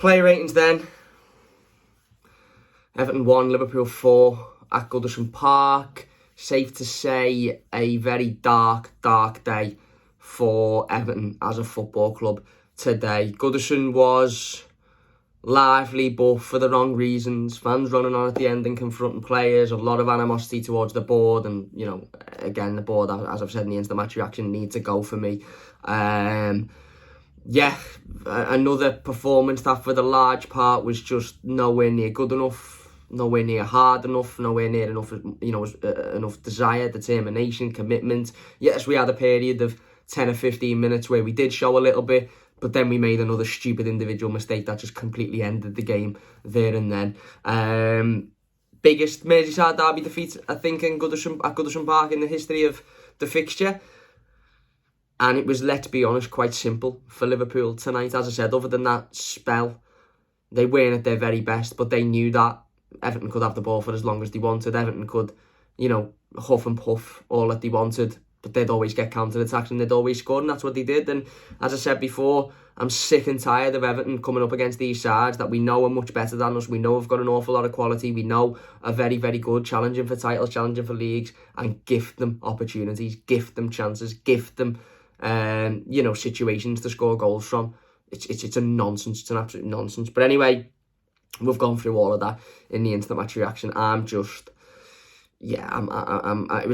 Player ratings then. Everton 1, Liverpool 4 at Goodison Park. Safe to say a very dark day for Everton as a football club today. Goodison was lively, but for the wrong reasons. Fans running on at the end and confronting players, a lot of animosity towards the board, and, you know, again, the board, as I've said in the instant match reaction, needs to go for me. Yeah, another performance that for the large part was just nowhere near good enough, nowhere near hard enough, nowhere near enough, enough desire, determination, commitment. Yes, we had a period of 10 or 15 minutes where we did show a little bit, but then we made another stupid individual mistake that just completely ended the game there and then. Biggest Merseyside derby defeat, I think, at Goodison Park in the history of the fixture. And it was, let's be honest, quite simple for Liverpool tonight. As I said, other than that spell, they weren't at their very best, but they knew that Everton could have the ball for as long as they wanted. Everton could, huff and puff all that they wanted, but they'd always get counter-attacks and they'd always score, and that's what they did. And as I said before, I'm sick and tired of Everton coming up against these sides that we know are much better than us. We know have got an awful lot of quality. We know are very, very good, challenging for titles, challenging for leagues, and gift them opportunities, gift them chances, gift them situations to score goals from. It's a nonsense. It's an absolute nonsense. But anyway, we've gone through all of that in the instant match reaction. I was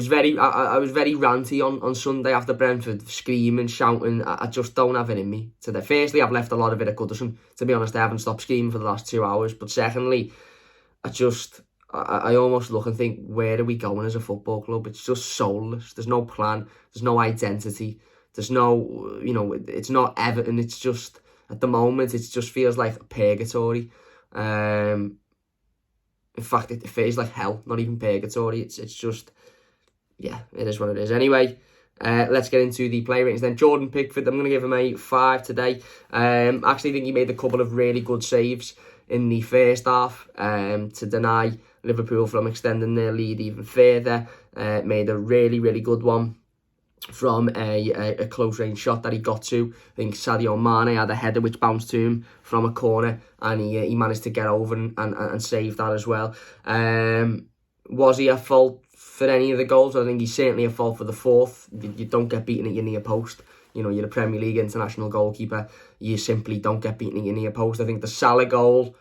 very ranty on Sunday after Brentford, screaming, shouting. I just don't have it in me today. Firstly, I've left a lot of it at Goodison. To be honest, I haven't stopped screaming for the last 2 hours. But secondly, I almost look and think, where are we going as a football club? It's just soulless. There's no plan. There's no identity. There's no, it's not Everton. It's just, at the moment, it just feels like purgatory. In fact, it feels like hell, not even purgatory. It's just, yeah, it is what it is. Anyway, let's get into the player ratings then. Jordan Pickford, I'm going to give him a 5 today. Actually, I think he made a couple of really good saves in the first half to deny Liverpool from extending their lead even further. Made a really, really good one from a close range shot that he got to. I think Sadio Mane had a header which bounced to him from a corner, and he managed to get over and save that as well. Was he at fault for any of the goals? I think he's certainly at fault for the fourth. You don't get beaten at your near post. You're a Premier League international goalkeeper. You simply don't get beaten at your near post. I think the Salah goal,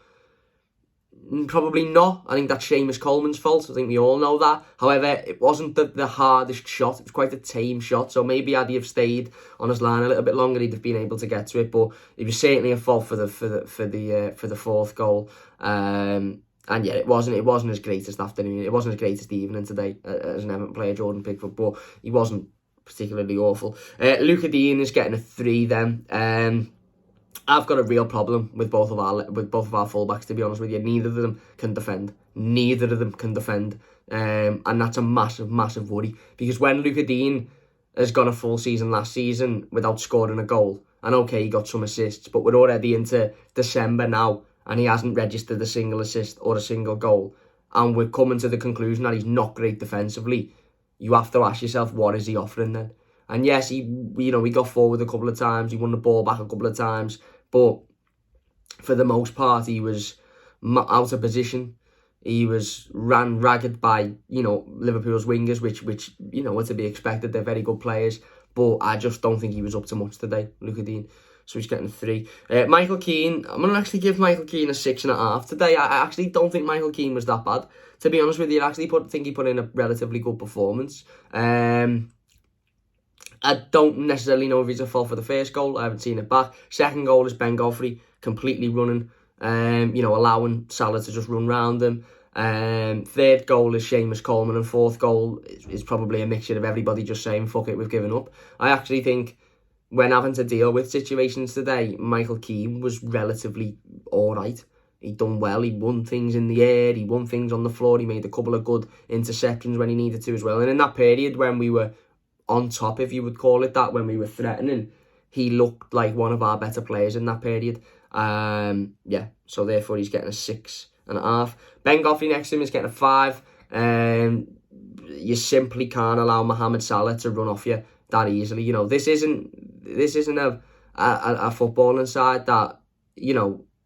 probably not. I think that's Seamus Coleman's fault. I think we all know that. However, it wasn't the hardest shot. It was quite a tame shot. So maybe had he have stayed on his line a little bit longer, he'd have been able to get to it. But it was certainly a fault for the fourth goal. And yeah, it wasn't his greatest afternoon. It wasn't his greatest evening today as an Everton player, Jordan Pickford. But he wasn't particularly awful. Luca Dean is getting a 3 then. I've got a real problem with both of our fullbacks, to be honest with you. Neither of them can defend. And that's a massive, massive worry. Because when Luca Dean has gone a full season last season without scoring a goal, and okay, he got some assists, but we're already into December now, and he hasn't registered a single assist or a single goal, and we're coming to the conclusion that he's not great defensively, you have to ask yourself, what is he offering then? And yes, he got forward a couple of times, he won the ball back a couple of times, but for the most part, he was out of position. He was ran ragged by, Liverpool's wingers, which were to be expected. They're very good players, but I just don't think he was up to much today, Luca Dean. So he's getting a 3. Michael Keane, I'm going to actually give Michael Keane a 6.5 today. I actually don't think Michael Keane was that bad. To be honest with you, I actually think he put in a relatively good performance. I don't necessarily know if he's at fault for the first goal. I haven't seen it back. Second goal is Ben Godfrey completely running, allowing Salah to just run round him. Third goal is Seamus Coleman, and fourth goal is probably a mixture of everybody just saying, fuck it, we've given up. I actually think when having to deal with situations today, Michael Keane was relatively alright. He done well, he won things in the air, he won things on the floor, he made a couple of good interceptions when he needed to as well. And in that period when we were on top, if you would call it that, when we were threatening, he looked like one of our better players in that period. So therefore he's getting a 6.5. Ben Godfrey next to him is getting a 5. You simply can't allow Mohamed Salah to run off you that easily. This isn't a footballing side that,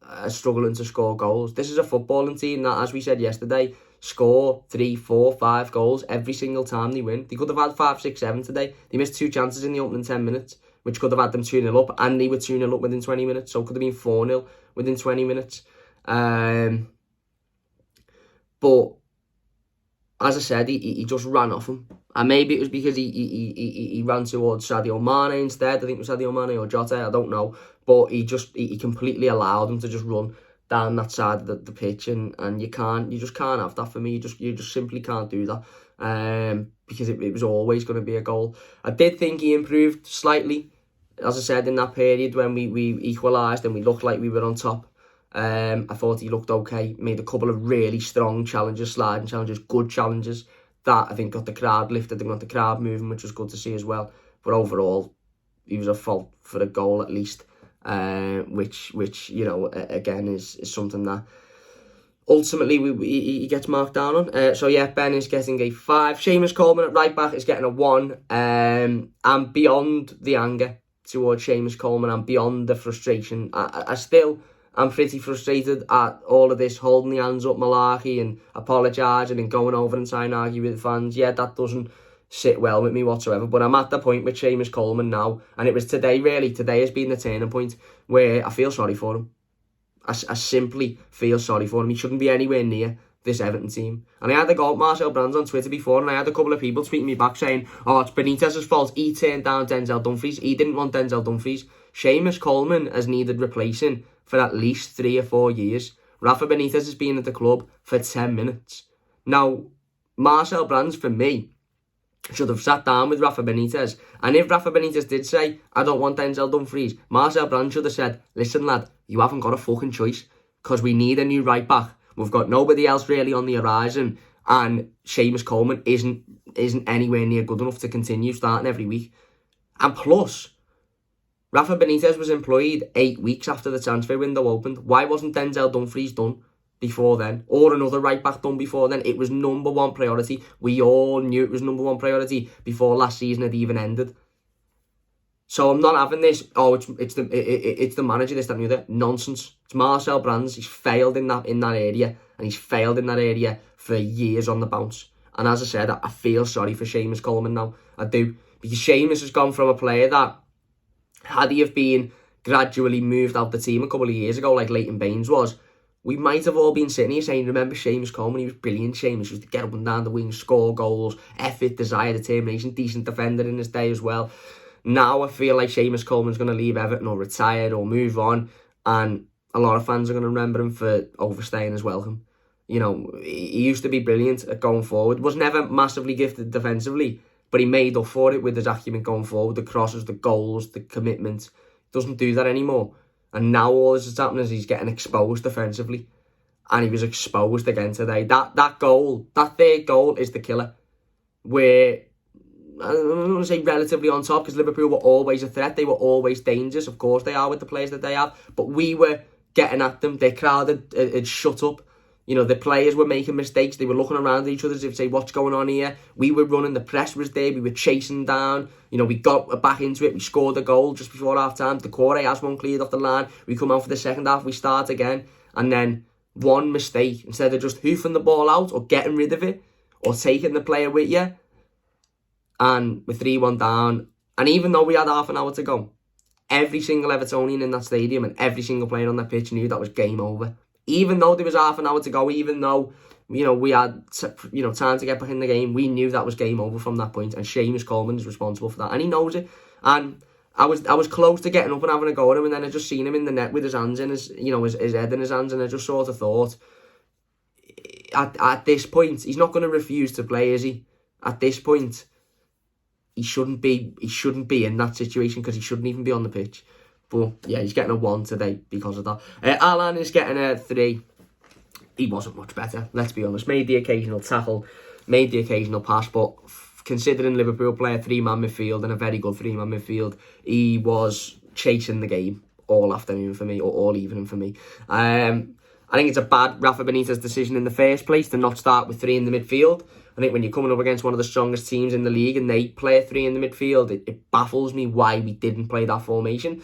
are struggling to score goals. This is a footballing team that, as we said yesterday, score 3, 4, 5 goals every single time they win. They could have had 5, 6, 7 today. They missed 2 chances in the opening 10 minutes, which could have had them 2-0 up, and they were 2-0 up within 20 minutes, so it could have been 4-0 within 20 minutes. But as I said, he just ran off him. And maybe it was because he ran towards Sadio Mane instead. I think it was Sadio Mane or Jota, I don't know. But he completely allowed him to just run down that side of the pitch, and you just can't have that for me. You just simply can't do that. Because it was always going to be a goal. I did think he improved slightly, as I said, in that period when we equalised and we looked like we were on top. I thought he looked okay, made a couple of really strong challenges, sliding challenges, good challenges that I think got the crowd lifted and got the crowd moving, which was good to see as well. But overall, he was at fault for a goal at least, which you know, again is something that ultimately he gets marked down on. So yeah, Ben is getting a 5. Seamus Coleman at right back is getting a 1. I'm beyond the anger towards Seamus Coleman. I'm beyond the frustration. I'm pretty frustrated at all of this holding the hands up malarkey and apologising and going over and trying to argue with fans. Yeah, that doesn't sit well with me whatsoever. But I'm at the point with Seamus Coleman now, and it was today, really. Today has been the turning point where I feel sorry for him. I simply feel sorry for him. He shouldn't be anywhere near this Everton team. And I had to go at Marcel Brands on Twitter before, and I had a couple of people tweeting me back saying, oh, it's Benitez's fault. He turned down Denzel Dumfries. He didn't want Denzel Dumfries. Seamus Coleman has needed replacing for at least 3 or 4 years. Rafa Benitez has been at the club for 10 minutes. Now, Marcel Brands, for me, should have sat down with Rafa Benitez. And if Rafa Benitez did say, I don't want Denzel Dumfries, Marcel Brands should have said, listen, lad, you haven't got a fucking choice, because we need a new right back. We've got nobody else really on the horizon, and Seamus Coleman isn't anywhere near good enough to continue starting every week. And plus, Rafa Benitez was employed 8 weeks after the transfer window opened. Why wasn't Denzel Dumfries done before then? Or another right back done before then? It was number 1 priority. We all knew it was number 1 priority before last season had even ended. So I'm not having this, oh, it's the manager, this, that, and the other. Nonsense. It's Marcel Brands. He's failed in that area. And he's failed in that area for years on the bounce. And as I said, I feel sorry for Seamus Coleman now. I do. Because Seamus has gone from a player that, had he have been gradually moved out the team a couple of years ago, like Leighton Baines was, we might have all been sitting here saying, remember Seamus Coleman, he was brilliant. Seamus used to get up and down the wing, score goals, effort, desire, determination, decent defender in his day as well. Now I feel like Seamus Coleman's going to leave Everton or retire or move on, and a lot of fans are going to remember him for overstaying his welcome. You know, he used to be brilliant at going forward, was never massively gifted defensively, but he made up for it with his acumen going forward, the crosses, the goals, the commitment. Doesn't do that anymore. And now all this is happening is he's getting exposed defensively. And he was exposed again today. That goal, that third goal is the killer. Where, I don't want to say relatively on top, because Liverpool were always a threat. They were always dangerous. Of course they are with the players that they have. But we were getting at them. Their crowd had shut up. You know, the players were making mistakes. They were looking around at each other as if to say, what's going on here? We were running. The press was there. We were chasing down. You know, we got back into it. We scored a goal just before half-time. Decore has one cleared off the line. We come out for the second half. We start again. And then one mistake, instead of just hoofing the ball out or getting rid of it or taking the player with you. And we're 3-1 down. And even though we had half an hour to go, every single Evertonian in that stadium and every single player on that pitch knew that was game over. Even though there was half an hour to go, even though, you know, we had, you know, time to get back in the game, we knew that was game over from that point. And Seamus Coleman is responsible for that, and he knows it. And I was close to getting up and having a go at him, and then I just seen him in the net with his hands in his, you know, his head in his hands, and I just sort of thought, at this point, he's not going to refuse to play, is he? At this point, he shouldn't be in that situation, because he shouldn't even be on the pitch. But yeah, he's getting a 1 today because of that. Alan is getting a 3. He wasn't much better, let's be honest. Made the occasional tackle, made the occasional pass, but considering Liverpool play a 3-man midfield and a very good 3-man midfield, he was chasing the game all afternoon for me, or all evening for me. I think it's a bad Rafa Benitez decision in the first place to not start with 3 in the midfield. I think when you're coming up against one of the strongest teams in the league and they play a 3 in the midfield, it baffles me why we didn't play that formation.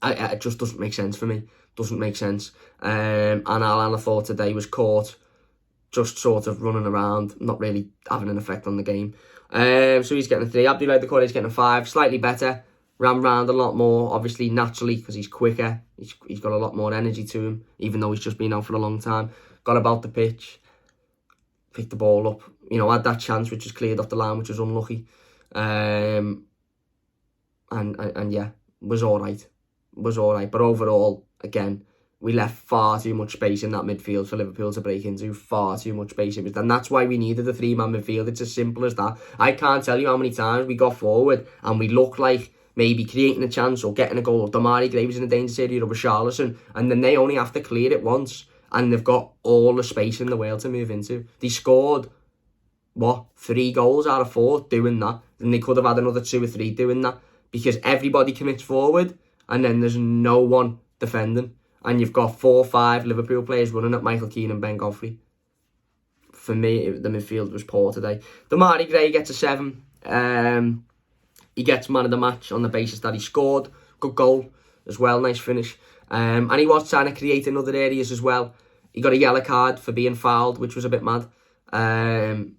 It just doesn't make sense for me. Doesn't make sense. And Alan, I thought today was caught just sort of running around, not really having an effect on the game. So he's getting a 3. Abdoulaye Doucouré is getting a 5. Slightly better. Ran round a lot more, obviously, naturally, because he's quicker. He's got a lot more energy to him, even though he's just been out for a long time. Got about the pitch. Picked the ball up. You know, had that chance, which was cleared off the line, which was unlucky. And yeah, was all right. Was all right. But overall, again, we left far too much space in that midfield for Liverpool to break into. Far too much space. And that's why we needed a 3-man midfield. It's as simple as that. I can't tell you how many times we got forward and we looked like maybe creating a chance or getting a goal. Or Damari Gray was in a dangerous area, or Richarlison, and then they only have to clear it once, and they've got all the space in the world to move into. They scored, 3 goals out of 4 doing that, and they could have had another 2 or 3 doing that, because everybody commits forward, and then there's no one defending, and you've got 4 or 5 Liverpool players running at Michael Keane and Ben Godfrey. For me, the midfield was poor today. Damari Gray gets a 7. He gets man of the match on the basis that he scored. Good goal as well, nice finish. And he was trying to create in other areas as well. He got a yellow card for being fouled, which was a bit mad. And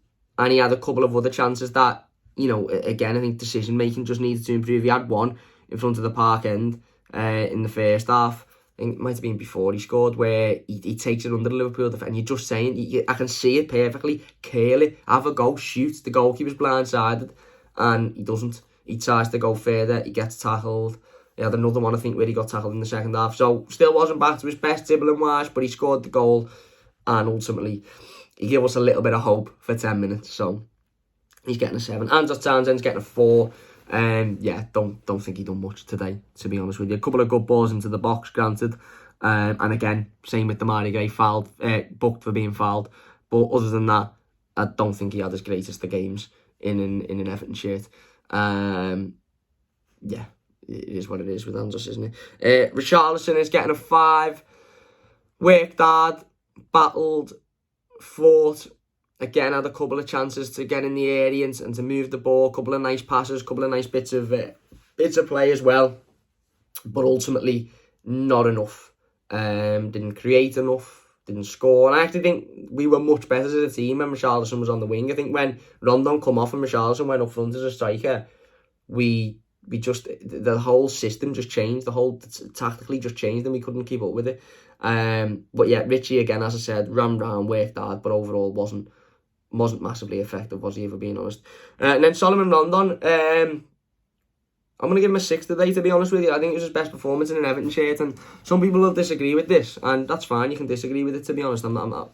he had a couple of other chances that, you know, again, I think decision-making just needed to improve. He had one in front of the park end in the first half. I think it might have been before he scored, where he takes it under the Liverpool defence. And you're just saying, I can see it perfectly. Curl it, have a go, shoot. The goalkeeper's blindsided, and he doesn't. He tries to go further, he gets tackled. He had another one, I think, where he got tackled in the second half. So, still wasn't back to his best dribbling-wise, but he scored the goal. And ultimately, he gave us a little bit of hope for 10 minutes. So, he's getting a 7. Andros Townsend's getting a 4. Yeah, don't think he done much today, to be honest with you. A couple of good balls into the box, granted. And again, same with Damari Gray, fouled, booked for being fouled. But other than that, I don't think he had his greatest of games in an Everton shirt. Yeah, it is what it is with Andros, isn't it? Richarlison is getting a 5. Worked hard, battled, fought. Again, had a couple of chances to get in the area and to move the ball. A couple of nice passes, a couple of nice bits of play as well. But ultimately, not enough. Didn't create enough. Didn't score. And I actually think we were much better as a team when Richarlison was on the wing. I think when Rondon come off and Richarlison went up front as a striker, the whole system just changed. The whole tactically just changed, and we couldn't keep up with it. But yeah, Richie, again, as I said, ran round, worked hard, but overall wasn't massively effective, was he, if we're being honest. And then Solomon Rondon, I'm going to give him a 6 today, to be honest with you. I think it was his best performance in an Everton shirt, and some people will disagree with this, and that's fine. You can disagree with it, to be honest. I'm not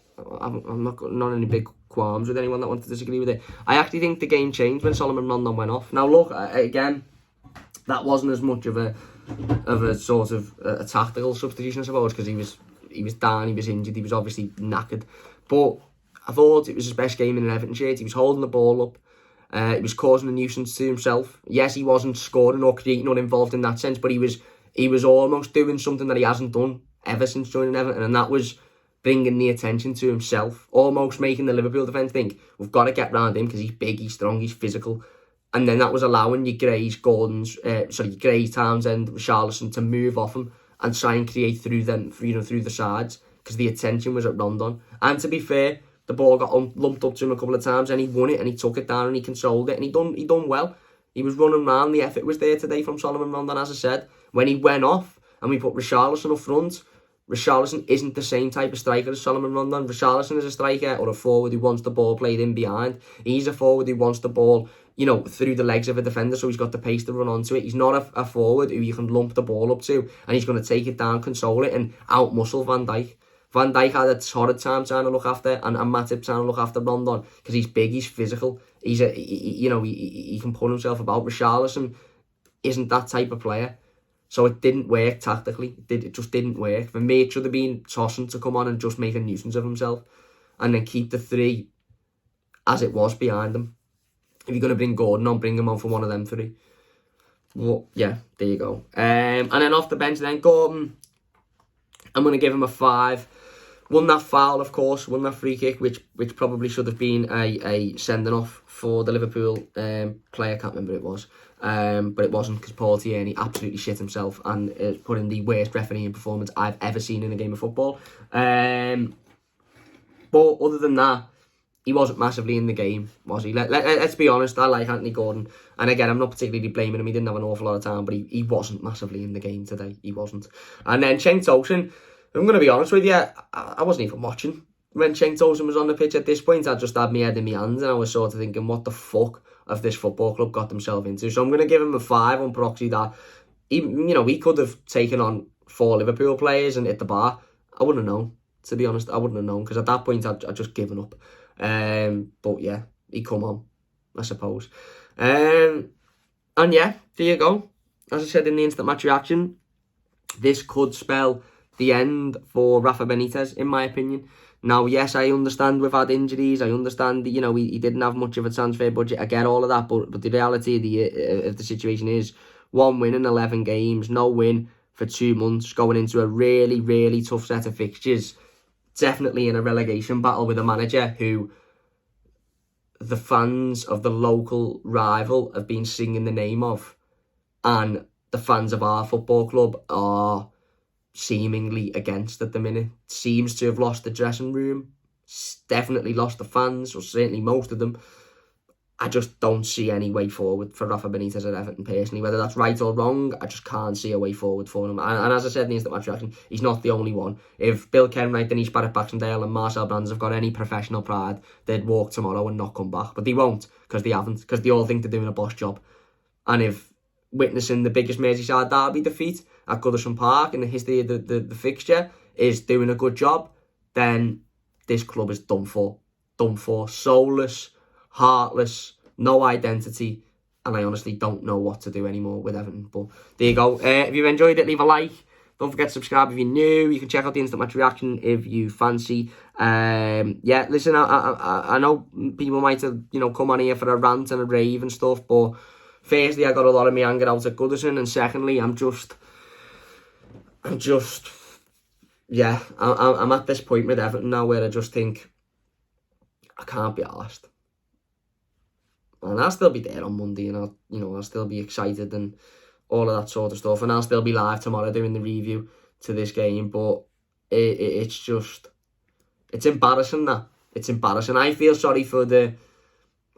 any big qualms with anyone that wants to disagree with it. I actually think the game changed when Solomon Rondon went off. Now, look, again, that wasn't as much of a sort of a tactical substitution, I suppose, because he was down, he was injured, he was obviously knackered. But I thought it was his best game in an Everton shirt. He was holding the ball up. He was causing a nuisance to himself. Yes, he wasn't scoring or creating or involved in that sense, but he was almost doing something that he hasn't done ever since joining Everton, and that was bringing the attention to himself, almost making the Liverpool defence think, we've got to get round him because he's big, he's strong, he's physical. And then that was allowing your Grays, Grays, Townsend, Richarlison to move off him and try and create through them, through the sides, because the attention was at Rondon. And to be fair, the ball got lumped up to him a couple of times, and he won it, and he took it down, and he controlled it, and he done well. He was running around. The effort was there today from Solomon Rondon, as I said. When he went off, and we put Richarlison up front, Richarlison isn't the same type of striker as Solomon Rondon. Richarlison is a striker or a forward who wants the ball played in behind. He's a forward who wants the ball, through the legs of a defender, so he's got the pace to run onto it. He's not a forward who you can lump the ball up to, and he's going to take it down, control it, and out-muscle Van Dijk. Van Dijk had a horrid time trying to look after, and Matip trying to look after Rondon, because he's big, he's physical, he can pull himself about. Richarlison isn't that type of player, so it didn't work tactically. It just didn't work. For me, it should have been Tosun to come on and just make a nuisance of himself, and then keep the 3 as it was behind him. If you're going to bring Gordon on, bring him on for one of them 3. Well, yeah, there you go. And then off the bench, then Gordon, I'm going to give him a 5. Won that foul, of course, won that free kick, which probably should have been a sending off for the Liverpool player. I can't remember who it was, but it wasn't, because Paul Tierney absolutely shit himself and put in the worst refereeing performance I've ever seen in a game of football. But other than that, he wasn't massively in the game, was he? Let's be honest, I like Anthony Gordon. And again, I'm not particularly blaming him. He didn't have an awful lot of time, but he wasn't massively in the game today. He wasn't. And then Cenk Tosun, I'm going to be honest with you, I wasn't even watching when Cenk Tosun was on the pitch at this point. I just had my head in my hands and I was sort of thinking, what the fuck have this football club got themselves into? So I'm going to give him a 5 on proxy that, he could have taken on 4 Liverpool players and hit the bar. I wouldn't have known, to be honest. I wouldn't have known, because at that point I'd just given up. But yeah, he come on, I suppose. And yeah, there you go. As I said in the instant match reaction, this could spell the end for Rafa Benitez, in my opinion. Now, yes, I understand we've had injuries. I understand that, he didn't have much of a transfer budget. I get all of that, but the reality of the situation is 1 win in 11 games, no win for 2 months, going into a really, really tough set of fixtures. Definitely in a relegation battle with a manager who the fans of the local rival have been singing the name of, and the fans of our football club are seemingly against at the minute. Seems to have lost the dressing room, definitely lost the fans, or certainly most of them. I just don't see any way forward for Rafa Benitez at Everton personally. Whether that's right or wrong, I just can't see a way forward for him. And as I said in the instant match reaction, he's not the only one. If Bill Kenwright, Denise Barrett-Baxendale and Marcel Brands have got any professional pride, they'd walk tomorrow and not come back. But they won't, because they haven't, because they all think they're doing a boss job. And if witnessing the biggest Merseyside derby defeat at Goodison Park in the history of the fixture is doing a good job, then this club is done for. Done for. Soulless, heartless, no identity, and I honestly don't know what to do anymore with Everton. But there you go. If you've enjoyed it, leave a like. Don't forget to subscribe if you're new. You can check out the instant match reaction if you fancy. Yeah, listen, I know people might have come on here for a rant and a rave and stuff, but firstly, I got a lot of my anger out at Goodison, and secondly, I'm at this point with Everton now where I just think I can't be arsed. And I'll still be there on Monday, and I'll still be excited and all of that sort of stuff. And I'll still be live tomorrow doing the review to this game. But it's embarrassing that. It's embarrassing. I feel sorry for the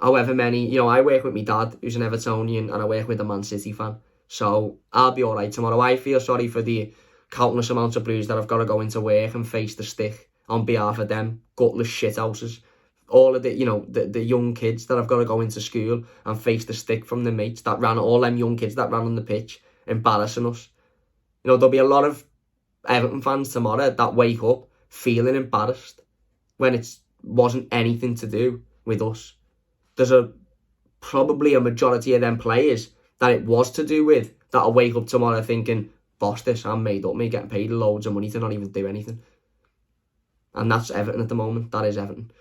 however many, I work with my dad, who's an Evertonian, and I work with a Man City fan. So I'll be all right tomorrow. I feel sorry for the countless amounts of blues that I've got to go into work and face the stick on behalf of them gutless shithouses. All of the young kids that have got to go into school and face the stick from the mates that ran, all them young kids that ran on the pitch, embarrassing us. There'll be a lot of Everton fans tomorrow that wake up feeling embarrassed when it wasn't anything to do with us. There's probably a majority of them players that it was to do with that'll wake up tomorrow thinking, boss this, I'm made up, me getting paid loads of money to not even do anything. And that's Everton at the moment. That is Everton.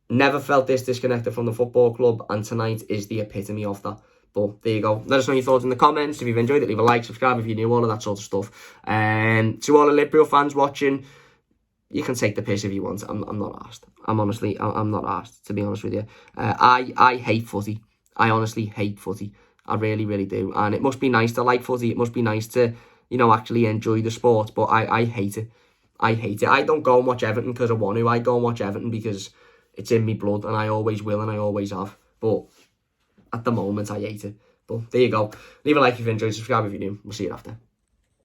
Never felt this disconnected from the football club, and tonight is the epitome of that. But there you go. Let us know your thoughts in the comments. If you've enjoyed it, leave a like, subscribe if you're new, all of that sort of stuff. And to all the Liverpool fans watching, you can take the piss if you want. I'm not arsed. I'm not arsed, to be honest with you. I hate footy. I honestly hate footy. I really, really do. And it must be nice to like footy. It must be nice to, actually enjoy the sport. But I hate it. I hate it. I don't go and watch Everton because I want to. I go and watch Everton because it's in me blood, and I always will, and I always have. But at the moment, I hate it. But there you go. Leave a like if you enjoyed, subscribe if you're new. We'll see you after.